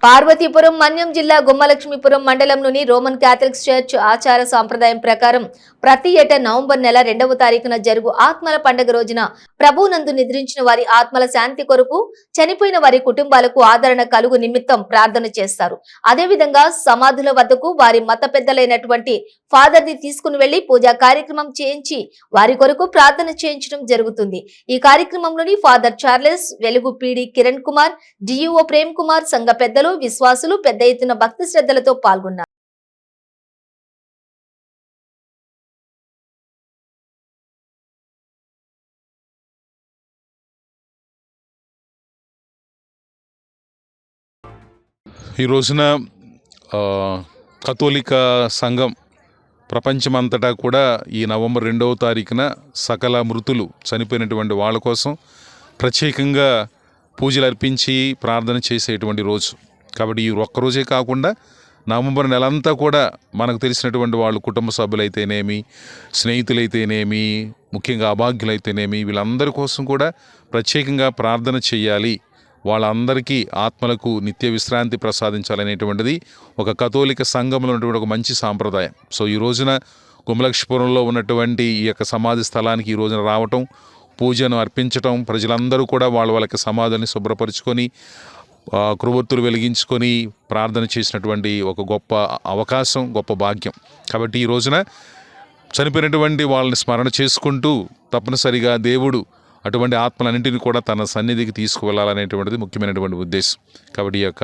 పార్వతీపురం మన్యం జిల్లా గుమ్మలక్ష్మీపురం మండలంలోని Roman Catholic church ఆచార సాంప్రదాయం ప్రకారం ప్రతి ఏటా నవంబర్ నెల 2వ తారీఖున జరుగు ఆత్మల పండుగ రోజున ప్రభునందు నిద్రించిన వారి ఆత్మల శాంతి కొరకు చనిపోయిన వారి కుటుంబాలకు ఆదరణ కలుగు నిమిత్తం ప్రార్థన చేస్తారు. అదేవిధంగా సమాధుల వద్దకు వారి మత పెద్దలైనటువంటి ఫాదర్ ని తీసుకుని వెళ్లి పూజా కార్యక్రమం చేయించి వారి కొరకు ప్రార్థన చేయించడం జరుగుతుంది. ఈ కార్యక్రమంలోని ఫాదర్ చార్లెస్, వెలుగు పీడి కిరణ్ కుమార్, డిఈఓ ప్రేమ్ కుమార్, సంఘ పెద్దలు, విశ్వాసులు పెద్ద ఎత్తున భక్తి శ్రద్ధలతో పాల్గొన్నారు. ఈ రోజున కథోలిక సంఘం ప్రపంచమంతటా కూడా ఈ నవంబర్ 2వ తారీఖున సకల మృతులు చనిపోయినటువంటి వాళ్ళ కోసం ప్రత్యేకంగా పూజలు అర్పించి ప్రార్థన చేసేటువంటి రోజు. కాబట్టి ఈ ఒక్కరోజే కాకుండా నవంబర్ నెలంతా కూడా మనకు తెలిసినటువంటి వాళ్ళు కుటుంబ సభ్యులైతేనేమి, స్నేహితులైతేనేమి, ముఖ్యంగా అభాగ్యులైతేనేమి, వీళ్ళందరి కోసం కూడా ప్రత్యేకంగా ప్రార్థన చేయాలి. వాళ్ళందరికీ ఆత్మలకు నిత్య విశ్రాంతి ప్రసాదించాలనేటువంటిది ఒక కథోలిక సంఘంలో ఉన్నటువంటి ఒక మంచి సాంప్రదాయం. సో ఈ రోజున గుమ్మలక్ష్మీపురంలో ఉన్నటువంటి ఈ యొక్క సమాధి స్థలానికి ఈ రోజున రావటం, పూజను అర్పించటం, ప్రజలందరూ కూడా వాళ్ళకి సమాధుల్ని శుభ్రపరుచుకొని కృవొత్తులు వెలిగించుకొని ప్రార్థన చేసినటువంటి ఒక గొప్ప అవకాశం, గొప్ప భాగ్యం. కాబట్టి ఈ రోజున చనిపోయినటువంటి వాళ్ళని స్మరణ చేసుకుంటూ తప్పనిసరిగా దేవుడు అటువంటి ఆత్మలన్నింటినీ కూడా తన సన్నిధికి తీసుకువెళ్ళాలనేటువంటిది ముఖ్యమైనటువంటి ఉద్దేశం. కాబట్టి ఈ యొక్క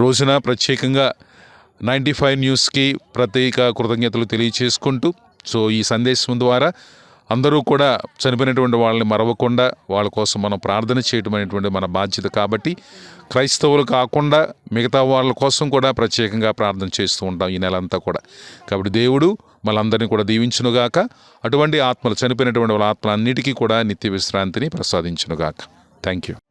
రోజున ప్రత్యేకంగా 95 న్యూస్కి ప్రత్యేక కృతజ్ఞతలు తెలియచేసుకుంటూ, సో ఈ సందేశం ద్వారా అందరూ కూడా చనిపోయినటువంటి వాళ్ళని మరవకుండా వాళ్ళ కోసం మనం ప్రార్థన చేయడం అనేటువంటి మన బాధ్యత. కాబట్టి క్రైస్తవులు కాకుండా మిగతా వాళ్ళ కోసం కూడా ప్రత్యేకంగా ప్రార్థన చేస్తూ ఉంటాం ఈ నెలంతా కూడా. కాబట్టి దేవుడు మనందరినీ కూడా దీవించునుగాక. అటువంటి ఆత్మలు, చనిపోయినటువంటి వాళ్ళ ఆత్మలన్నిటికీ కూడా నిత్య విశ్రాంతిని ప్రసాదించునుగాక. Thank you.